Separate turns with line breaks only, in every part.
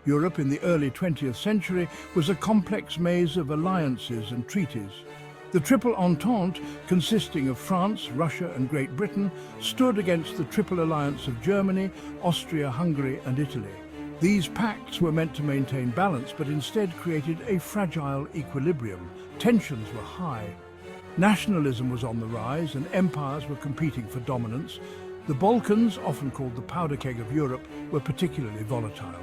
Europe in the early 20th century was a complex maze of alliances and treaties. The Triple Entente, consisting of France, Russia and Great Britain, stood against the Triple Alliance of Germany, Austria, Hungary and Italy. These pacts were meant to maintain balance, but instead created a fragile equilibrium. Tensions were high. Nationalism was on the rise and empires were competing for dominance. The Balkans, often called the powder keg of Europe, were particularly volatile.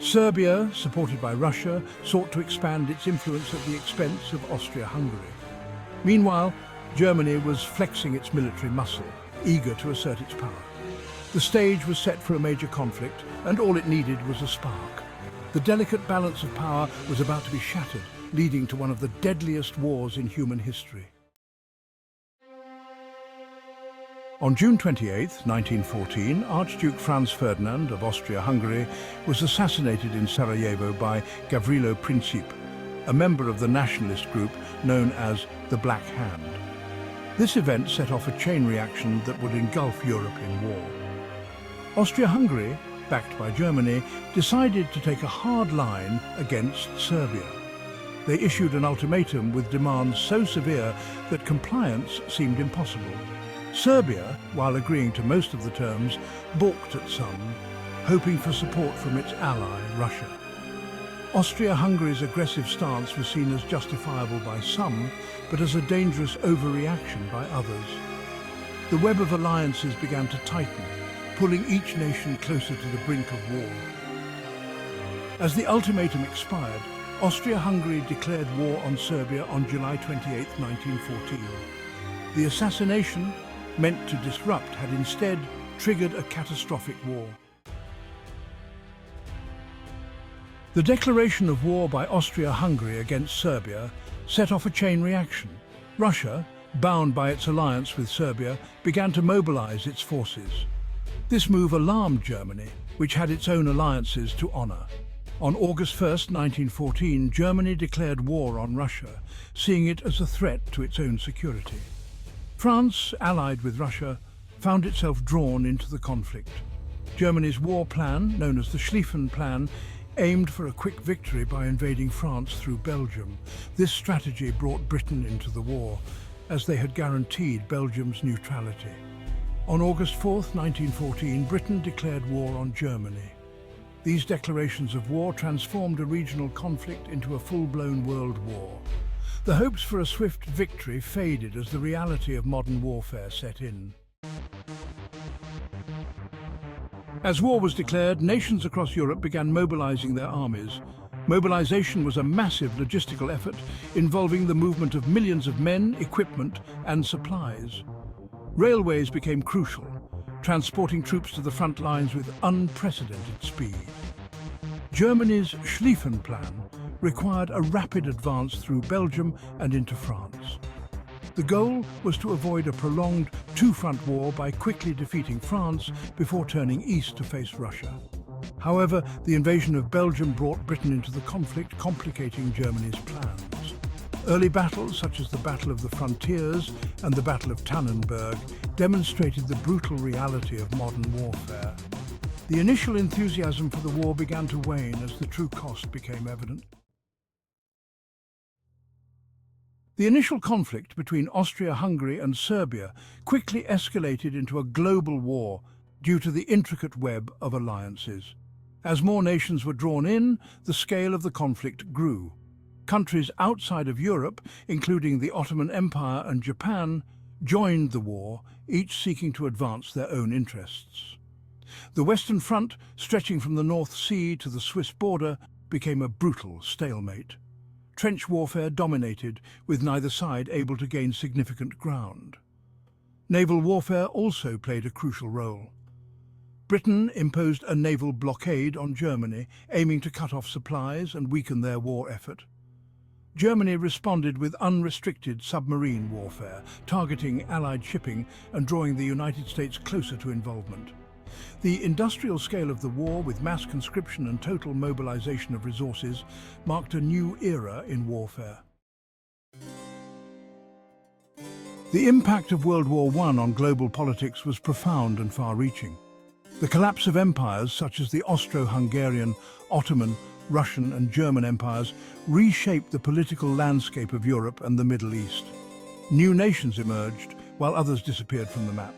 Serbia, supported by Russia, sought to expand its influence at the expense of Austria-Hungary. Meanwhile, Germany was flexing its military muscle, eager to assert its power. The stage was set for a major conflict, and all it needed was a spark. The delicate balance of power was about to be shattered, leading to one of the deadliest wars in human history. On June 28, 1914, Archduke Franz Ferdinand of Austria-Hungary was assassinated in Sarajevo by Gavrilo Princip, a member of the nationalist group known as the Black Hand. This event set off a chain reaction that would engulf Europe in war. Austria-Hungary, backed by Germany, decided to take a hard line against Serbia. They issued an ultimatum with demands so severe that compliance seemed impossible. Serbia, while agreeing to most of the terms, balked at some, hoping for support from its ally, Russia. Austria-Hungary's aggressive stance was seen as justifiable by some, but as a dangerous overreaction by others. The web of alliances began to tighten, pulling each nation closer to the brink of war. As the ultimatum expired, Austria-Hungary declared war on Serbia on July 28, 1914. The assassination, meant to disrupt, had instead triggered a catastrophic war. The declaration of war by Austria-Hungary against Serbia set off a chain reaction. Russia, bound by its alliance with Serbia, began to mobilize its forces. This move alarmed Germany, which had its own alliances to honor. On August 1, 1914, Germany declared war on Russia, seeing it as a threat to its own security. France, allied with Russia, found itself drawn into the conflict. Germany's war plan, known as the Schlieffen Plan, aimed for a quick victory by invading France through Belgium. This strategy brought Britain into the war, as they had guaranteed Belgium's neutrality. On August 4, 1914, Britain declared war on Germany. These declarations of war transformed a regional conflict into a full-blown world war. The hopes for a swift victory faded as the reality of modern warfare set in. As war was declared, nations across Europe began mobilizing their armies. Mobilization was a massive logistical effort involving the movement of millions of men, equipment, and supplies. Railways became crucial, transporting troops to the front lines with unprecedented speed. Germany's Schlieffen Plan required a rapid advance through Belgium and into France. The goal was to avoid a prolonged two-front war by quickly defeating France before turning east to face Russia. However, the invasion of Belgium brought Britain into the conflict, complicating Germany's plans. Early battles, such as the Battle of the Frontiers and the Battle of Tannenberg, demonstrated the brutal reality of modern warfare. The initial enthusiasm for the war began to wane as the true cost became evident. The initial conflict between Austria-Hungary and Serbia quickly escalated into a global war due to the intricate web of alliances. As more nations were drawn in, the scale of the conflict grew. Countries outside of Europe, including the Ottoman Empire and Japan, joined the war, each seeking to advance their own interests. The Western Front, stretching from the North Sea to the Swiss border, became a brutal stalemate. Trench warfare dominated, with neither side able to gain significant ground. Naval warfare also played a crucial role. Britain imposed a naval blockade on Germany, aiming to cut off supplies and weaken their war effort. Germany responded with unrestricted submarine warfare, targeting Allied shipping and drawing the United States closer to involvement. The industrial scale of the war, with mass conscription and total mobilization of resources, marked a new era in warfare. The impact of World War I on global politics was profound and far-reaching. The collapse of empires such as the Austro-Hungarian, Ottoman, Russian and German empires reshaped the political landscape of Europe and the Middle East. New nations emerged, while others disappeared from the map.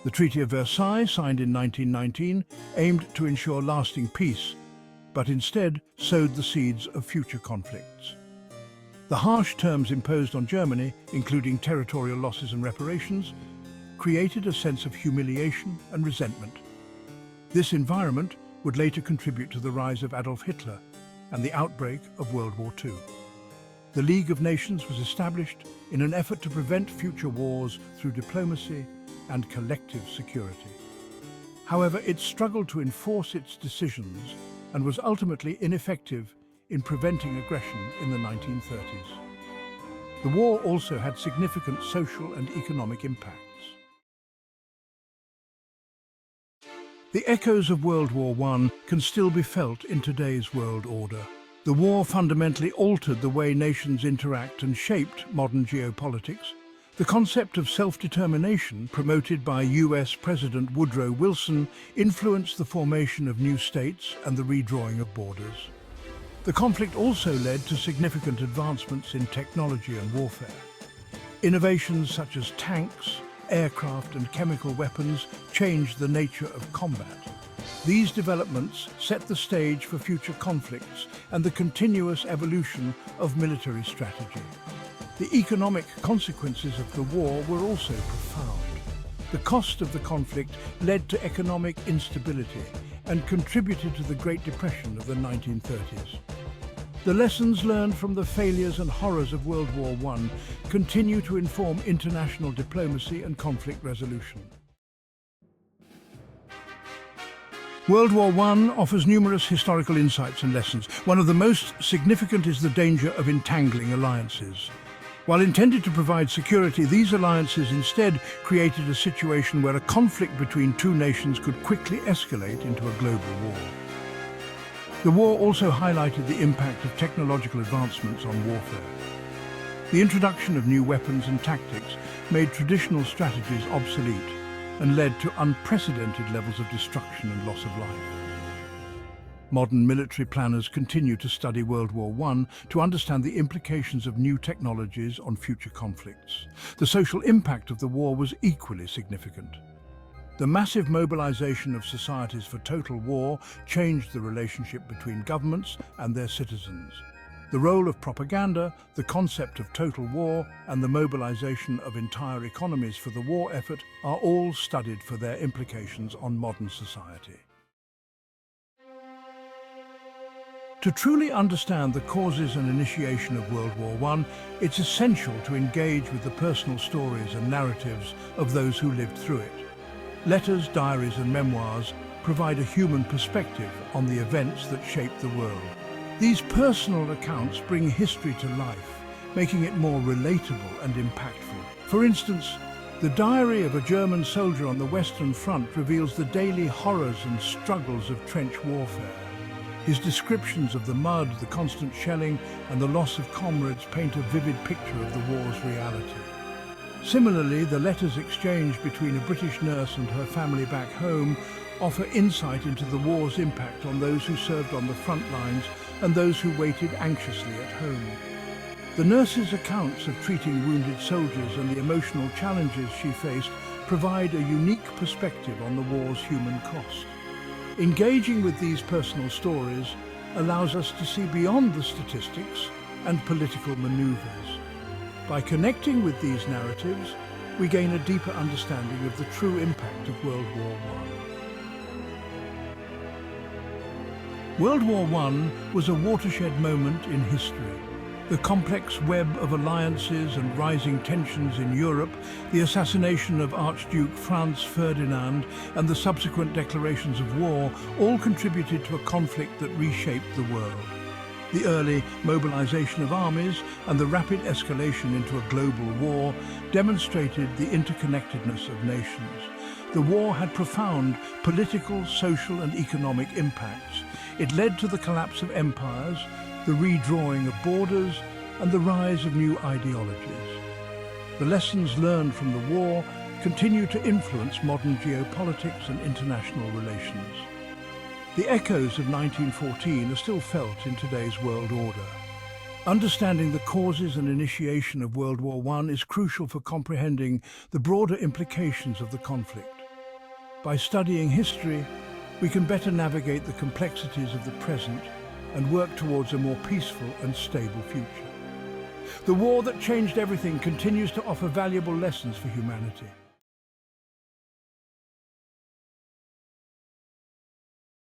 The Treaty of Versailles, signed in 1919, aimed to ensure lasting peace, but instead sowed the seeds of future conflicts. The harsh terms imposed on Germany, including territorial losses and reparations, created a sense of humiliation and resentment. This environment would later contribute to the rise of Adolf Hitler and the outbreak of World War II. The League of Nations was established in an effort to prevent future wars through diplomacy and collective security. However, it struggled to enforce its decisions and was ultimately ineffective in preventing aggression in the 1930s. The war also had significant social and economic impacts. The echoes of World War I can still be felt in today's world order. The war fundamentally altered the way nations interact and shaped modern geopolitics. The concept of self-determination, promoted by US President Woodrow Wilson, influenced the formation of new states and the redrawing of borders. The conflict also led to significant advancements in technology and warfare. Innovations such as tanks, aircraft and chemical weapons changed the nature of combat. These developments set the stage for future conflicts and the continuous evolution of military strategy. The economic consequences of the war were also profound. The cost of the conflict led to economic instability and contributed to the Great Depression of the 1930s. The lessons learned from the failures and horrors of World War I continue to inform international diplomacy and conflict resolution. World War I offers numerous historical insights and lessons. One of the most significant is the danger of entangling alliances. While intended to provide security, these alliances instead created a situation where a conflict between two nations could quickly escalate into a global war. The war also highlighted the impact of technological advancements on warfare. The introduction of new weapons and tactics made traditional strategies obsolete and led to unprecedented levels of destruction and loss of life. Modern military planners continue to study World War I to understand the implications of new technologies on future conflicts. The social impact of the war was equally significant. The massive mobilization of societies for total war changed the relationship between governments and their citizens. The role of propaganda, the concept of total war, and the mobilization of entire economies for the war effort are all studied for their implications on modern society. To truly understand the causes and initiation of World War I, it's essential to engage with the personal stories and narratives of those who lived through it. Letters, diaries and memoirs provide a human perspective on the events that shaped the world. These personal accounts bring history to life, making it more relatable and impactful. For instance, the diary of a German soldier on the Western Front reveals the daily horrors and struggles of trench warfare. His descriptions of the mud, the constant shelling and the loss of comrades paint a vivid picture of the war's reality. Similarly, the letters exchanged between a British nurse and her family back home offer insight into the war's impact on those who served on the front lines and those who waited anxiously at home. The nurse's accounts of treating wounded soldiers and the emotional challenges she faced provide a unique perspective on the war's human cost. Engaging with these personal stories allows us to see beyond the statistics and political maneuvers. By connecting with these narratives, we gain a deeper understanding of the true impact of World War I. World War I was a watershed moment in history. The complex web of alliances and rising tensions in Europe, the assassination of Archduke Franz Ferdinand and the subsequent declarations of war all contributed to a conflict that reshaped the world. The early mobilization of armies and the rapid escalation into a global war demonstrated the interconnectedness of nations. The war had profound political, social and economic impacts. It led to the collapse of empires, the redrawing of borders and the rise of new ideologies. The lessons learned from the war continue to influence modern geopolitics and international relations. The echoes of 1914 are still felt in today's world order. Understanding the causes and initiation of World War I is crucial for comprehending the broader implications of the conflict. By studying history, we can better navigate the complexities of the present and work towards a more peaceful and stable future. The war that changed everything continues to offer valuable lessons for humanity.